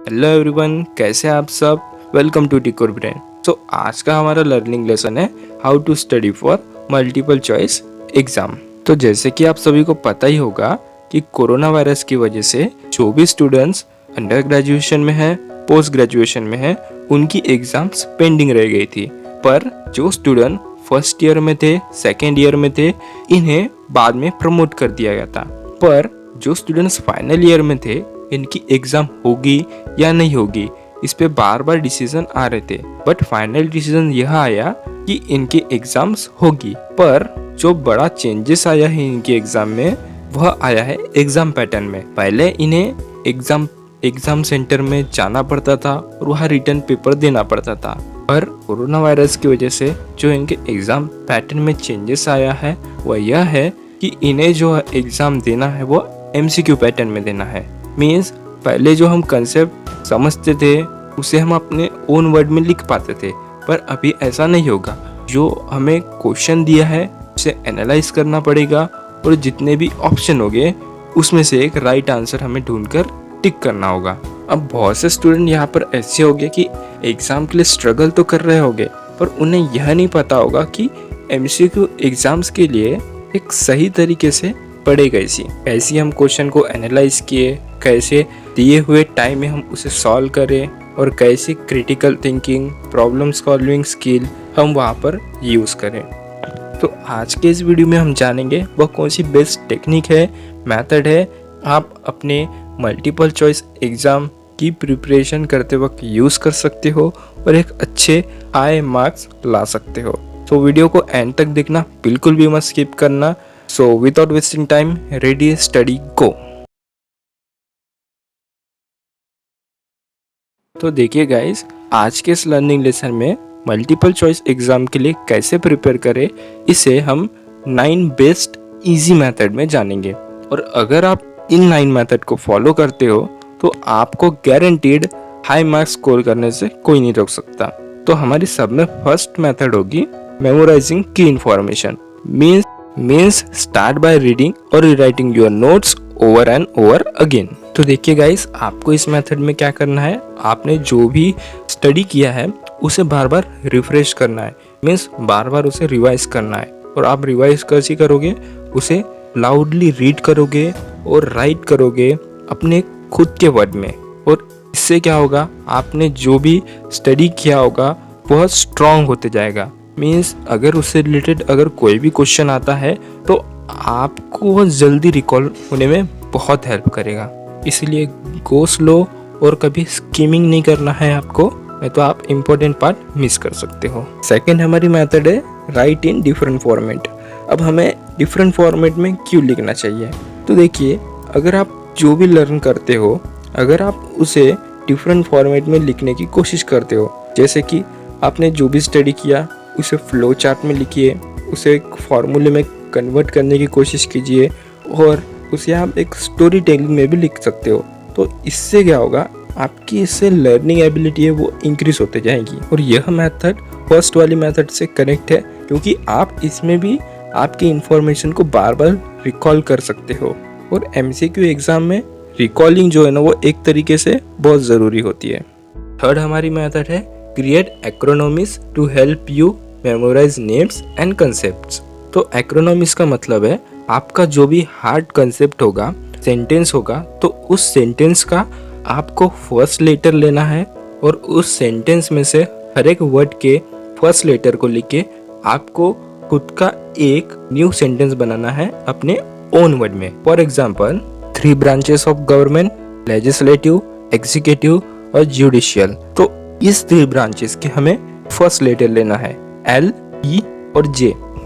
Hello everyone, कैसे हैं आप सब। वेलकम टू टिकोर ब्रेन। आज का हमारा लर्निंग लेसन है how to study for multiple choice exam. तो जैसे कि आप सभी को पता ही होगा कि कोरोना वायरस की वजह से जो भी स्टूडेंट्स अंडर ग्रेजुएशन में है, पोस्ट ग्रेजुएशन में है, उनकी एग्जाम्स पेंडिंग रह गई थी। पर जो स्टूडेंट फर्स्ट ईयर में थे, सेकेंड ईयर में थे, इन्हें बाद में प्रमोट कर दिया गया था। पर जो स्टूडेंट्स फाइनल ईयर में थे, इनकी एग्जाम होगी या नहीं होगी, इस पे बार बार डिसीजन आ रहे थे। बट फाइनल डिसीजन यह आया कि इनकी एग्जाम्स होगी। पर जो बड़ा चेंजेस आया है इनके एग्जाम में, वह आया है एग्जाम पैटर्न में। पहले इन्हें एग्जाम सेंटर में जाना पड़ता था और वहाँ रिटर्न पेपर देना पड़ता था। पर कोरोना वायरस की वजह से जो इनके एग्जाम पैटर्न में चेंजेस आया है वह यह है कि इन्हें जो एग्जाम देना है वो MCQ पैटर्न में देना है। मीन्स पहले जो हम कंसेप्ट समझते थे उसे हम अपने ओन वर्ड में लिख पाते थे, पर अभी ऐसा नहीं होगा। जो हमें क्वेश्चन दिया है उसे एनालाइज करना पड़ेगा और जितने भी ऑप्शन होंगे उसमें से एक राइट आंसर हमें ढूंढकर टिक करना होगा। अब बहुत से स्टूडेंट यहाँ पर ऐसे हो गए कि एग्जाम के लिए स्ट्रगल तो कर रहे होंगे, पर उन्हें यह नहीं पता होगा कि MCQ एग्जाम्स के लिए एक सही तरीके से पढ़े कैसे हम क्वेश्चन को एनालाइज किए, कैसे दिए हुए टाइम में हम उसे सॉल्व करें और कैसे critical thinking, problem solving skill हम वहाँ पर यूज़ करें। तो आज के इस वीडियो में हम जानेंगे वह कौन सी बेस्ट टेक्निक है, मेथड है आप अपने मल्टीपल चॉइस एग्ज़ाम की प्रिपरेशन करते वक्त यूज़ कर सकते हो और एक अच्छे हाई मार्क्स ला सकते हो। तो वीडियो को एंड तक देखना, बिल्कुल भी मत स्किप करना। So without wasting time, ready, study, go। तो देखिए गाइस, आज के इस लर्निंग लेसन में मल्टीपल चॉइस एग्जाम के लिए कैसे प्रिपेयर करें, इसे हम 9 बेस्ट इजी मेथड में जानेंगे। और अगर आप इन 9 मेथड को फॉलो करते हो तो आपको गारंटीड हाई मार्क्स स्कोर करने से कोई नहीं रोक सकता। तो हमारी सब में फर्स्ट मेथड होगी मेमोराइजिंग की information. Means start by reading और rewriting your notes over and over again. तो देखिए गाइस, आपको इस मेथड में क्या करना है, आपने जो भी स्टडी किया है उसे बार बार रिफ्रेश करना है। मीन्स बार बार उसे रिवाइज करना है। और आप रिवाइज कैसे करोगे, उसे लाउडली रीड करोगे और राइट करोगे अपने खुद के वर्ड में। और इससे क्या होगा, आपने जो भी स्टडी किया होगा वह स्ट्रॉन्ग होते जाएगा। मीन्स अगर उससे रिलेटेड अगर कोई भी क्वेश्चन आता है तो आपको वह जल्दी रिकॉल होने में बहुत हेल्प करेगा। इसलिए गो स्लो और कभी स्कीमिंग नहीं करना है आपको, नहीं तो आप इम्पोर्टेंट पार्ट मिस कर सकते हो। सेकंड हमारी मेथड है राइट इन डिफरेंट फॉर्मेट। अब हमें डिफरेंट फॉर्मेट में क्यों लिखना चाहिए, तो देखिए, अगर आप जो भी लर्न करते हो, अगर आप उसे डिफरेंट फॉर्मेट में लिखने की कोशिश करते हो, जैसे कि आपने जो भी स्टडी किया उसे फ्लो चार्ट में लिखिए, उसे एक फार्मूले में कन्वर्ट करने की कोशिश कीजिए और उसे आप एक स्टोरी टेलिंग में भी लिख सकते हो। तो इससे क्या होगा, आपकी इससे लर्निंग एबिलिटी है वो इंक्रीज होते जाएगी। और यह मेथड फर्स्ट वाली मेथड से कनेक्ट है, क्योंकि आप इसमें भी आपकी इंफॉर्मेशन को बार बार रिकॉल कर सकते हो। और MCQ एग्जाम में रिकॉलिंग जो है ना, वो एक तरीके से बहुत ज़रूरी होती है। थर्ड हमारी मेथड है create acronyms to help you memorise names and concepts. तो एक्रोनॉमिस का मतलब है आपका जो भी हार्ड कंसेप्ट होगा, सेंटेंस होगा, तो उस सेंटेंस का आपको फर्स्ट लेटर लेना है और उस सेंटेंस में से हर एक वर्ड के फर्स्ट लेटर को लिख के आपको खुद का एक न्यू सेंटेंस बनाना है अपने ओन वर्ड में। For example, 3 branches of government, legislative, executive और जुडिशियल। तो इस 3 ब्रांचेस के हमें फर्स्ट लेटर लेना है L, E और J।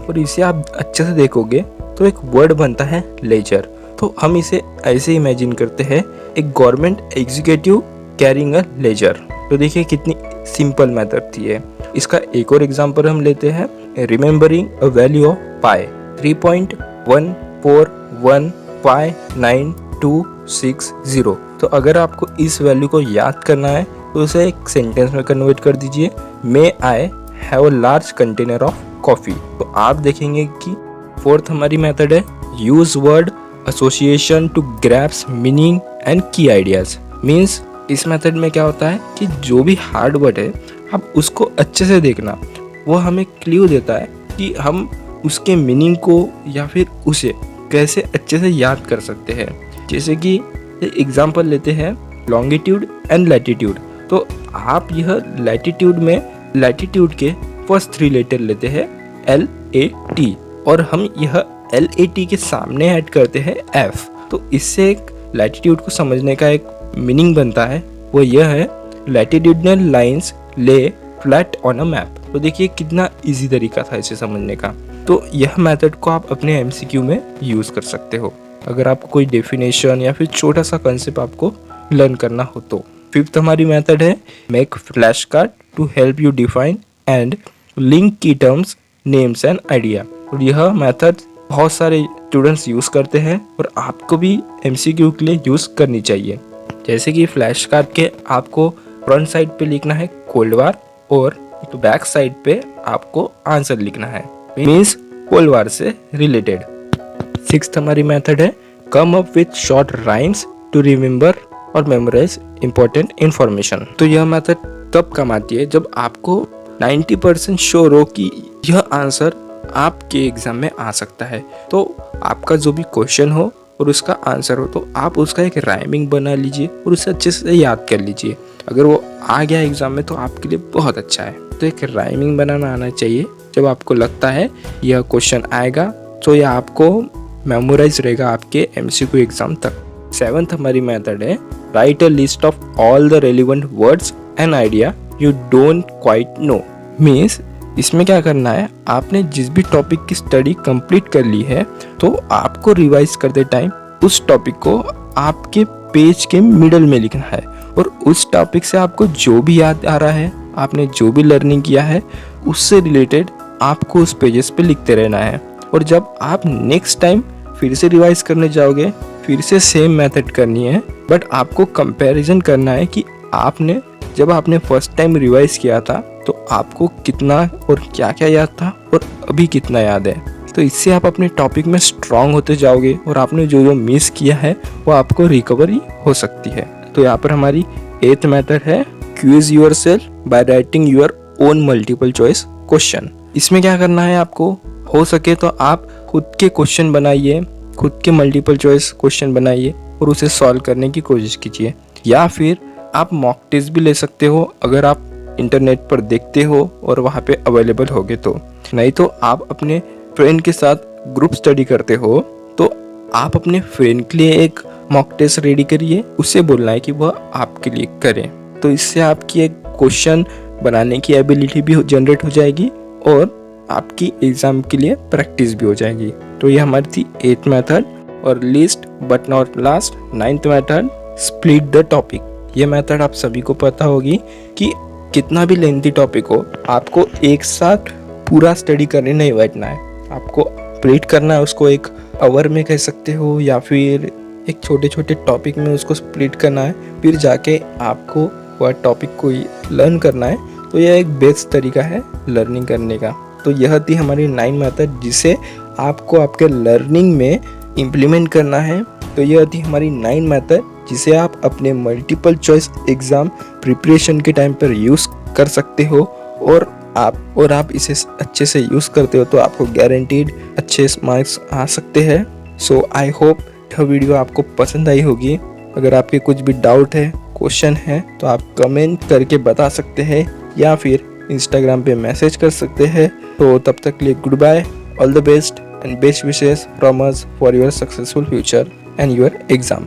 और इसे आप अच्छे से देखोगे तो एक वर्ड बनता है लेजर। तो हम इसे ऐसे इमेजिन करते हैं, एक government executive carrying a ledger. तो देखिए कितनी सिंपल मेथड थी ये। इसका एक और एग्जांपल हम लेते हैं, रिमेंबरिंग अ वैल्यू ऑफ पाई 3.14159260। तो अगर आपको इस वैल्यू को याद करना है तो उसे एक सेंटेंस में कन्वर्ट कर दीजिए, may I have a large container of coffee. तो आप देखेंगे कि फोर्थ हमारी मेथड है use word association to grasp meaning and key ideas. Means इस मेथड में क्या होता है कि जो भी हार्ड वर्ड है आप उसको अच्छे से देखना, वो हमें क्लू देता है कि हम उसके मीनिंग को या फिर उसे कैसे अच्छे से याद कर सकते हैं। जैसे कि एग्जांपल लेते हैं लॉन्गिट्यूड एंड लैटिट्यूड। तो आप यह लैटिट्यूड में लैटिट्यूड के फर्स्ट 3 लेटर लेते हैं LAT और हम यह LAT के सामने ऐड करते हैं F। तो इससे एक लैटिट्यूड को समझने का एक मीनिंग बनता है, वो यह है लैटिट्यूडनल लाइंस ले फ्लैट ऑन अ मैप। तो देखिए कितना इजी तरीका था इसे समझने का। तो यह मेथड को आप अपने MCQ में यूज़ कर सकते हो अगर आपको कोई डेफिनेशन या फिर छोटा सा कंसेप्ट आपको लर्न करना हो तो। 5th हमारी मेथड है make flash card to help you define and link key terms names and idea. और यह मेथड बहुत सारे स्टूडेंट्स यूज़ करते हैं और आपको भी MCQ के लिए यूज़ करनी चाहिए। जैसे कि फ्लैश कार्ड के आपको फ्रंट साइड पे लिखना है कोल्ड वार और बैक साइड पे आपको आंसर लिखना है, मीन्स कोल्ड वार से रिलेटेड। 6th हमारी मेथड है come up with short rhymes to remember और मेमोराइज इंपॉर्टेंट इंफॉर्मेशन। तो यह मेथड तब काम आती है जब आपको 90% श्योर हो कि यह आंसर आपके एग्जाम में आ सकता है। तो आपका जो भी क्वेश्चन हो और उसका आंसर हो तो आप उसका एक राइमिंग बना लीजिए और उसे अच्छे से याद कर लीजिए। अगर वो आ गया एग्जाम में तो आपके लिए बहुत अच्छा है। तो एक राइमिंग बनाना आना चाहिए। जब आपको लगता है यह क्वेश्चन आएगा तो यह आपको मेमोराइज रहेगा आपके MCQ एग्जाम तक। 7th हमारी मेथड है write a list of all the relevant words and idea you don't quite know. Means इसमें क्या करना है, आपने जिस भी टॉपिक की स्टडी कंप्लीट कर ली है तो आपको रिवाइज करते टाइम उस टॉपिक को आपके पेज के मिडल में लिखना है और उस टॉपिक से आपको जो भी याद आ रहा है, आपने जो भी लर्निंग किया है उससे रिलेटेड आपको उस पेजेस पे लिखते रहना है। और जब आप नेक्स्ट टाइम फिर से रिवाइज करने जाओगे फिर से सेम मेथड करनी है, बट आपको कंपैरिजन करना है कि आपने जब आपने फर्स्ट टाइम रिवाइज किया था तो आपको कितना और क्या क्या याद था और अभी कितना याद है। तो इससे आप अपने टॉपिक में स्ट्रांग होते जाओगे और आपने जो जो मिस किया है वो आपको रिकवरी हो सकती है। तो यहाँ पर हमारी 8th मेथड है quiz yourself by writing your own multiple choice question. इसमें क्या करना है, आपको हो सके तो आप खुद के क्वेश्चन बनाइए, खुद के मल्टीपल चॉइस क्वेश्चन बनाइए और उसे सॉल्व करने की कोशिश कीजिए। या फिर आप मॉक टेस्ट भी ले सकते हो अगर आप इंटरनेट पर देखते हो और वहाँ पे अवेलेबल होगे तो। नहीं तो आप अपने फ्रेंड के साथ ग्रुप स्टडी करते हो तो आप अपने फ्रेंड के लिए एक मॉक टेस्ट रेडी करिए, उससे बोलना है कि वह आपके लिए करे। तो इससे आपकी एक क्वेश्चन बनाने की एबिलिटी भी जनरेट हो जाएगी और आपकी एग्जाम के लिए प्रैक्टिस भी हो जाएगी। तो ये हमारी थी 8th मेथड। और list but not last 9th method split the topic. ये मेथड आप सभी को पता होगी कि कितना भी लेंथी टॉपिक हो आपको एक साथ पूरा स्टडी करने नहीं बैठना है, आपको स्प्लिट करना है उसको। एक आवर में कह सकते हो या फिर एक छोटे छोटे टॉपिक में उसको स्प्लिट करना है, फिर जाके आपको वह टॉपिक को लर्न करना है। तो यह एक बेस्ट तरीका है लर्निंग करने का। तो यह थी हमारी 9 मेथड जिसे आपको आपके लर्निंग में इम्प्लीमेंट करना है। तो यह थी हमारी 9 मेथड जिसे आप अपने मल्टीपल चॉइस एग्ज़ाम प्रिपरेशन के टाइम पर यूज़ कर सकते हो और आप इसे अच्छे से यूज़ करते हो तो आपको गारंटीड अच्छे मार्क्स आ सकते हैं। सो आई होप यह वीडियो आपको पसंद आई होगी। अगर आपके कुछ भी डाउट है, क्वेश्चन है तो आप कमेंट करके बता सकते हैं या फिर इंस्टाग्राम पे मैसेज कर सकते हैं। तो तब तक के लिए goodbye, all the best and best wishes from us for your successful future and your exam.